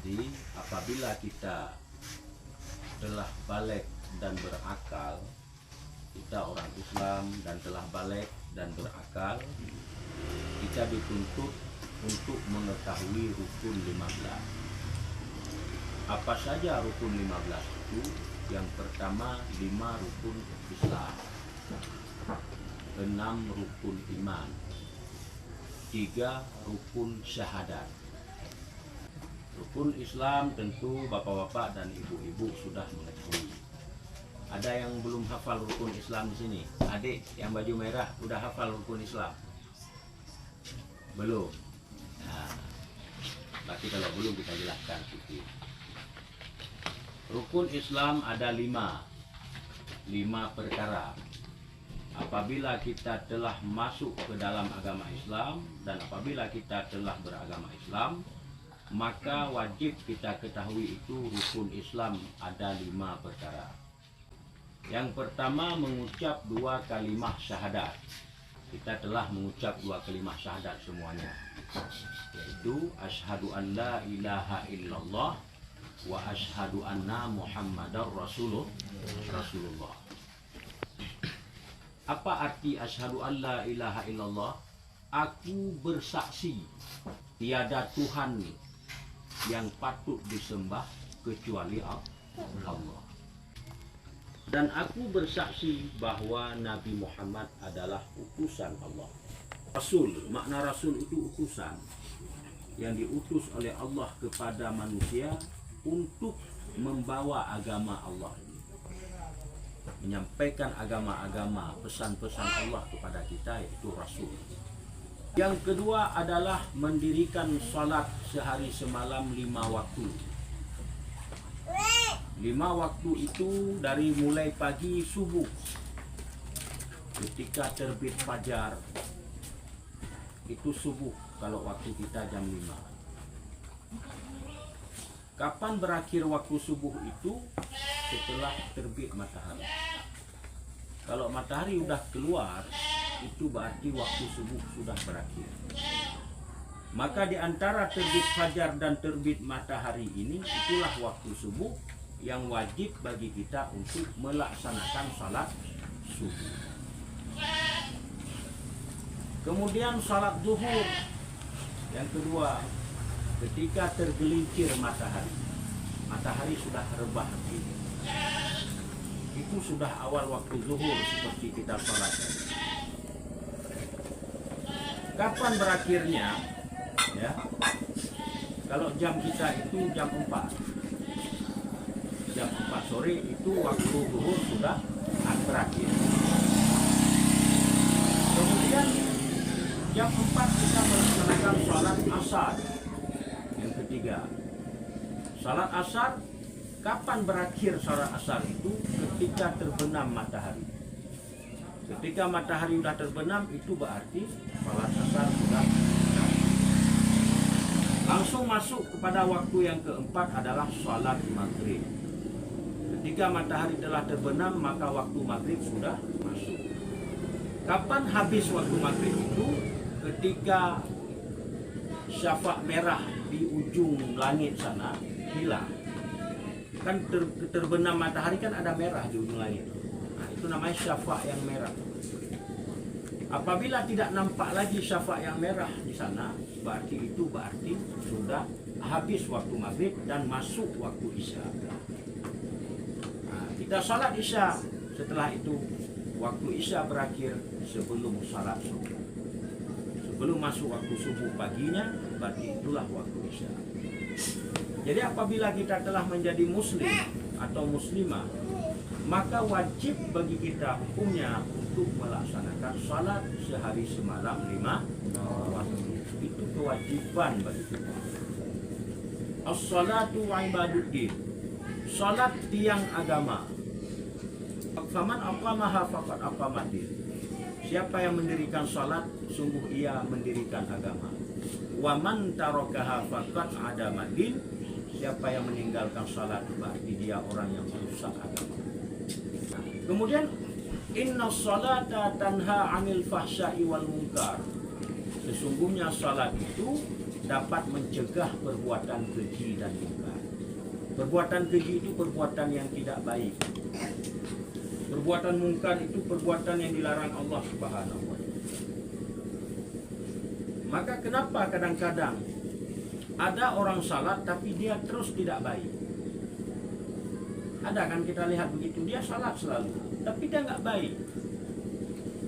Jadi apabila kita telah balik dan berakal, kita orang Islam dan telah balik dan berakal, kita dituntut untuk mengetahui rukun 15. Apa saja rukun 15 itu? Yang pertama 5 rukun Islam, 6 rukun iman, 3 rukun syahadat. Rukun Islam tentu bapak-bapak dan ibu-ibu sudah mengetahui. Ada yang belum hafal rukun Islam di sini? Adik yang baju merah udah hafal rukun Islam? Belum. Nah, berarti kalau belum kita jelaskan sedikit. Rukun Islam ada 5 perkara. Apabila kita telah masuk ke dalam agama Islam dan apabila kita telah beragama Islam, maka wajib kita ketahui itu rukun Islam ada 5 perkara. Yang pertama mengucap 2 kalimah syahadat. Kita telah mengucap 2 kalimah syahadat semuanya, yaitu asyhadu an la ilaha illallah wa asyhadu anna muhammadar rasulullah. Apa arti asyhadu an la ilaha illallah? Aku bersaksi tiada Tuhan yang patut disembah kecuali Allah. Dan aku bersaksi bahwa Nabi Muhammad adalah utusan Allah. Rasul, makna Rasul itu utusan yang diutus oleh Allah kepada manusia untuk membawa agama Allah ini, menyampaikan agama-agama, pesan-pesan Allah kepada kita, yaitu Rasul. Yang kedua adalah mendirikan salat sehari semalam 5 waktu. 5 waktu itu dari mulai pagi subuh, ketika terbit fajar, itu subuh kalau waktu kita jam 5. Kapan berakhir waktu subuh itu? Setelah terbit matahari. Kalau matahari udah keluar, itu berarti waktu subuh sudah berakhir. Maka di antara terbit fajar dan terbit matahari ini, itulah waktu subuh yang wajib bagi kita untuk melaksanakan salat subuh. Kemudian salat zuhur yang kedua, ketika tergelincir matahari, matahari sudah rebah ini, itu sudah awal waktu zuhur seperti kita salat tadi. Kapan berakhirnya? Ya, kalau jam kita itu jam 4. Jam 4 sore itu waktu zuhur sudah berakhir. Kemudian jam 4 kita melaksanakan salat asar. Yang ketiga, salat asar. Kapan berakhir salat asar itu? Ketika terbenam matahari. Ketika matahari sudah terbenam, itu berarti salat asar sudah berakhir. Langsung masuk kepada waktu yang keempat adalah salat maghrib. Ketika matahari telah terbenam, maka waktu maghrib sudah masuk. Kapan habis waktu maghrib itu? Ketika syafaq merah di ujung langit sana hilang. Kan terbenam matahari kan ada merah di ujung langit. Nah, itu namanya syafaq yang merah. Apabila tidak nampak lagi syafaq yang merah di sana, berarti sudah habis waktu maghrib dan masuk waktu isya. Nah, kita salat isya, setelah itu waktu isya berakhir sebelum salat subuh. Sebelum masuk waktu subuh paginya, berarti itulah waktu isya. Jadi apabila kita telah menjadi muslim atau muslimah, maka wajib bagi kita hukumnya untuk melaksanakan salat sehari semalam 5 waktu. Itu kewajiban bagi kita. As-salatu ibaduddin. Salat tiang agama. Faman aqamaha faqad aqamaddin. Siapa yang mendirikan salat, sungguh ia mendirikan agama. Wa man tarakaha faqad adamaddin. Siapa yang meninggalkan salat, berarti dia orang yang merusak agama. Kemudian inna salata tanha 'anil fahsya'i wal munkar. Sesungguhnya salat itu dapat mencegah perbuatan keji dan mungkar. Perbuatan keji itu perbuatan yang tidak baik. Perbuatan mungkar itu perbuatan yang dilarang Allah Subhanahu wa Ta'ala. Maka kenapa kadang-kadang ada orang salat tapi dia terus tidak baik? Ada kan, kita lihat begitu, dia salat selalu tapi dia nggak baik.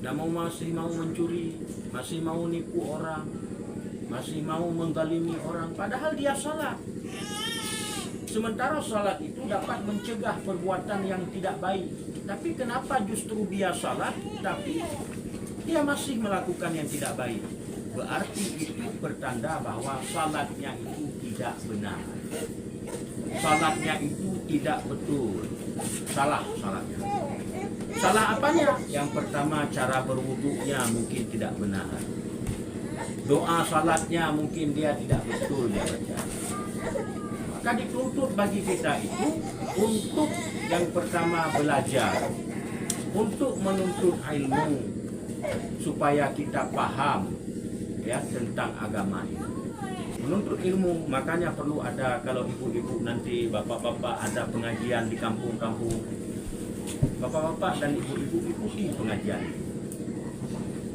Dia masih mau mencuri, masih mau nipu orang, masih mau menzalimi orang, padahal dia salat. Sementara salat itu dapat mencegah perbuatan yang tidak baik. Tapi kenapa justru dia salat tapi dia masih melakukan yang tidak baik? Berarti itu pertanda bahwa salatnya itu tidak benar. Salatnya itu tidak betul. Salah salatnya. Salah apanya? Yang pertama, cara berwudunya mungkin tidak benar. Doa salatnya mungkin dia tidak betul dia baca. Maka dituntut bagi kita itu untuk yang pertama belajar, untuk menuntut ilmu supaya kita paham ya tentang agama ini. Menuntut ilmu, makanya perlu ada, kalau ibu-ibu nanti, bapak-bapak ada pengajian di kampung-kampung, bapak-bapak dan ibu-ibu ikuti pengajian.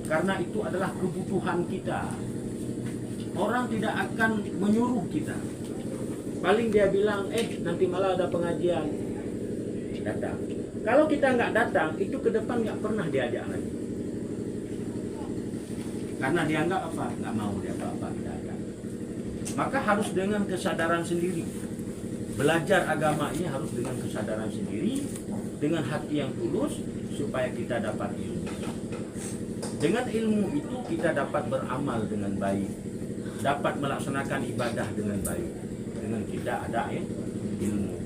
Karena itu adalah kebutuhan kita. Orang tidak akan menyuruh kita. Paling dia bilang, nanti malah ada pengajian, datang. Kalau kita nggak datang, itu ke depan nggak pernah diajak lagi. Karena dia nggak apa, nggak mau dia apa-apa datang. Maka harus dengan kesadaran sendiri. Belajar agama ini harus dengan kesadaran sendiri, dengan hati yang tulus, supaya kita dapat ilmu. Dengan ilmu itu kita dapat beramal dengan baik, dapat melaksanakan ibadah dengan baik. Dengan kita ada ilmu.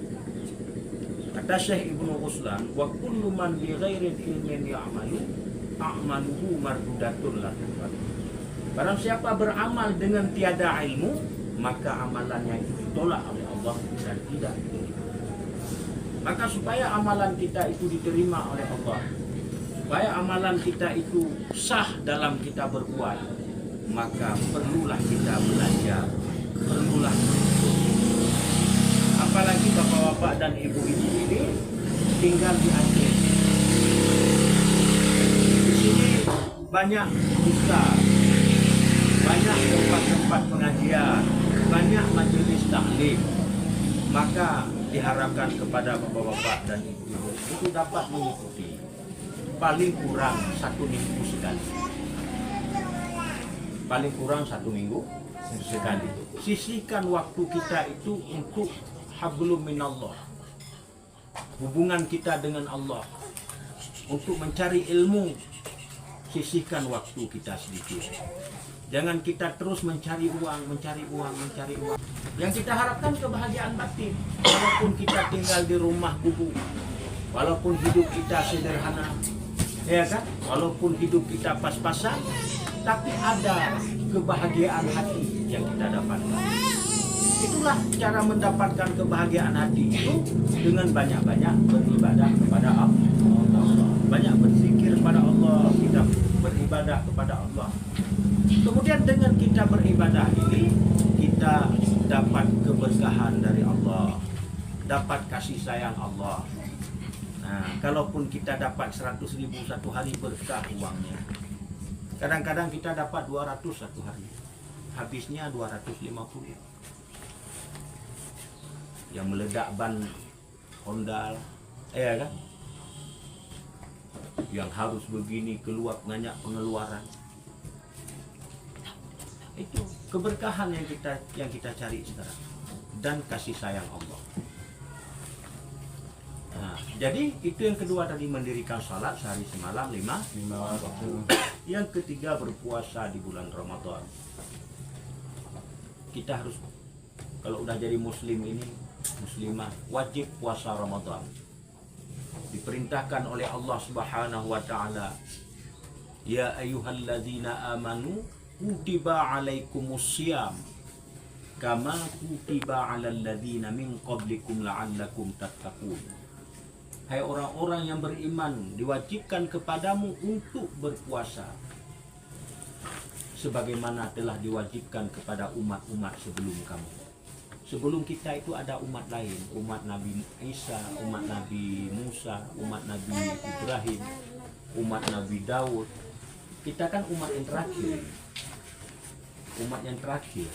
Kata Syekh Ibnu Ruslan, wa kullu man bi ghairi ilmin ya'malu a'maluhu mardudatun lahu. Barang siapa beramal dengan tiada ilmu, maka amalannya itu ditolak oleh Allah dan tidak diterima. Maka supaya amalan kita itu diterima oleh Allah, supaya amalan kita itu sah dalam kita berbuat, maka perlulah kita belajar, perlulah menuntut. Apalagi bapak-bapak dan ibu-ibu ini tinggal di Aceh. Di sini banyak ustaz, banyak tempat-tempat pengajian, banyak majelis taklim. Maka diharapkan kepada bapak-bapak dan ibu-ibu itu dapat mengikuti paling kurang 1 minggu sekali. Paling kurang 1 minggu sekali. Sisihkan waktu kita itu untuk hablum minallah, hubungan kita dengan Allah, untuk mencari ilmu. Sisihkan waktu kita sedikit. Jangan kita terus mencari uang, mencari uang, mencari uang. Yang kita harapkan kebahagiaan batin. Walaupun kita tinggal di rumah gubuk, walaupun hidup kita sederhana, ya kan? Walaupun hidup kita pas-pasan, tapi ada kebahagiaan hati yang kita dapatkan. Itulah cara mendapatkan kebahagiaan hati itu, dengan banyak-banyak beribadah kepada Allah. Banyak berzikir kepada Allah, kita beribadah kepada Allah. Kemudian dengan kita beribadah ini, kita dapat keberkahan dari Allah, dapat kasih sayang Allah. Nah, kalaupun kita dapat 100.000 satu hari, berkah uangnya. Kadang-kadang kita dapat 200 satu hari, habisnya 250. Yang meledak ban Honda, ya kan? Yang harus begini, keluar banyak pengeluaran. Itu keberkahan yang kita cari sekarang, dan kasih sayang Allah. Nah, jadi itu yang kedua tadi, mendirikan salat sehari semalam 5 waktu. Yang ketiga, berpuasa di bulan Ramadan. Kita harus, kalau udah jadi muslim ini, muslimah, wajib puasa Ramadan. Diperintahkan oleh Allah Subhanahu wa Ta'ala, ya ayyuhalladzina amanu kutiba alaikumusiyam kama kutiba alal ladzina min qablikum la'allakum tattaqun. Hai orang-orang yang beriman, diwajibkan kepadamu untuk berpuasa sebagaimana telah diwajibkan kepada umat-umat sebelum kamu. Sebelum kita itu ada umat lain, umat Nabi Isa, umat Nabi Musa, umat Nabi Ibrahim, umat Nabi Daud. Kita kan umat yang terakhir. Umat yang terakhir.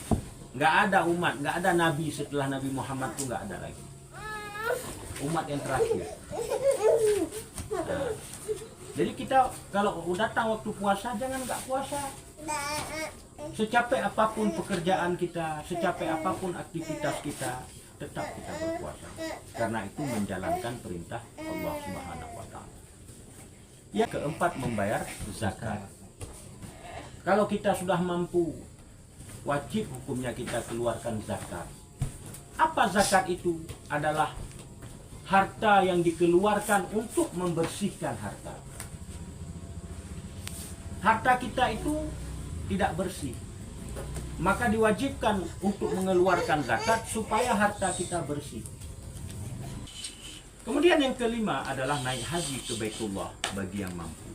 Nggak ada umat, nggak ada Nabi setelah Nabi Muhammad itu nggak ada lagi. Umat yang terakhir. Nah, jadi kita kalau datang waktu puasa jangan nggak puasa. Secapek apapun pekerjaan kita, secapek apapun aktivitas kita, tetap kita berpuasa. Karena itu menjalankan perintah Allah Subhanahu wa Ta'ala. Yang keempat, membayar zakat. Kalau kita sudah mampu, wajib hukumnya kita keluarkan zakat. Apa zakat itu? Adalah harta yang dikeluarkan untuk membersihkan harta. Harta kita itu tidak bersih, maka diwajibkan untuk mengeluarkan zakat supaya harta kita bersih. Kemudian yang kelima adalah naik haji ke Baitullah bagi yang mampu.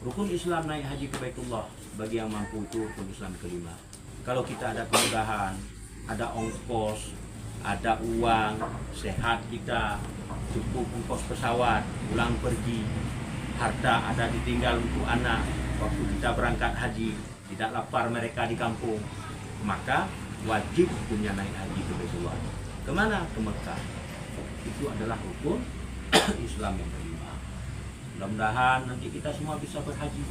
Rukun Islam naik haji ke Baitullah bagi yang mampu itu rukun Islam kelima. Kalau kita ada kemudahan, ada ongkos, ada uang, sehat kita, cukup ongkos pesawat, pulang pergi, harta ada ditinggal untuk anak, waktu kita berangkat haji, tidak lapar mereka di kampung, maka wajib punya naik haji ke Baitullah. Kemana? Ke Mekah. Itu adalah rukun Islam yang kelima. Mudah-mudahan nanti kita semua bisa berhaji.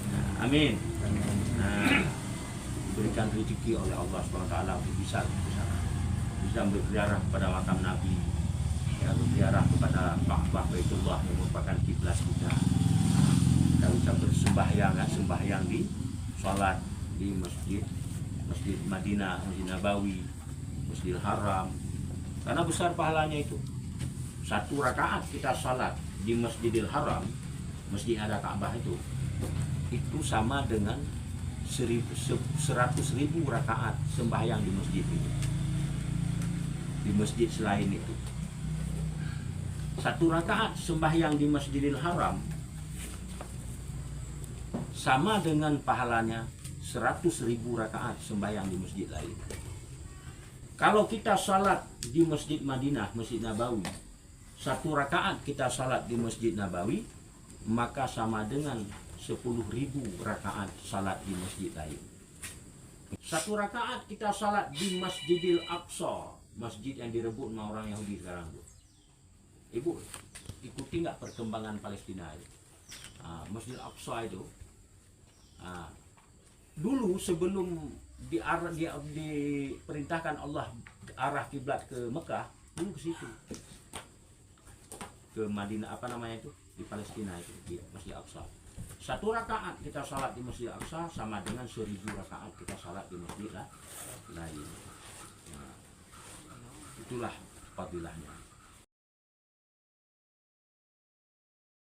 Nah, amin. Nah, diberikan rezeki oleh Allah SWT untuk bisa ke sana. Bisa berziarah kepada makam Nabi, ya, berziarah kepada Ka'bah Baitullah yang merupakan kiblat kita. Kita bisa bersembahyang, sembahyang di sholat di Masjid Madinah, Masjid Nabawi, Masjidil Haram. Karena besar pahalanya itu. 1 rakaat kita sholat di Masjidil Haram, masjid ada Ka'bah itu sama dengan 100.000 rakaat sembahyang di masjid itu. Di masjid selain itu, 1 rakaat sembahyang di Masjidil Haram sama dengan pahalanya 100.000 rakaat sembahyang di masjid lain. Kalau kita salat di Masjid Madinah, Masjid Nabawi, 1 rakaat kita salat di Masjid Nabawi, maka sama dengan 10.000 rakaat salat di masjid lain. 1 rakaat kita salat di Masjidil Aqsa, masjid yang direbut sama orang Yahudi sekarang. Ibu ikuti nggak perkembangan Palestina itu? Masjidil Aqsa itu, dulu sebelum diperintahkan Allah arah kiblat ke Mekah, dulu ke situ, ke Madinah, apa namanya itu, di Palestina itu, di Masjid Aqsa. 1 rakaat kita salat di Masjid Aqsa sama dengan 1000 rakaat kita salat di masjid lain. Nah, itulah fadilahnya.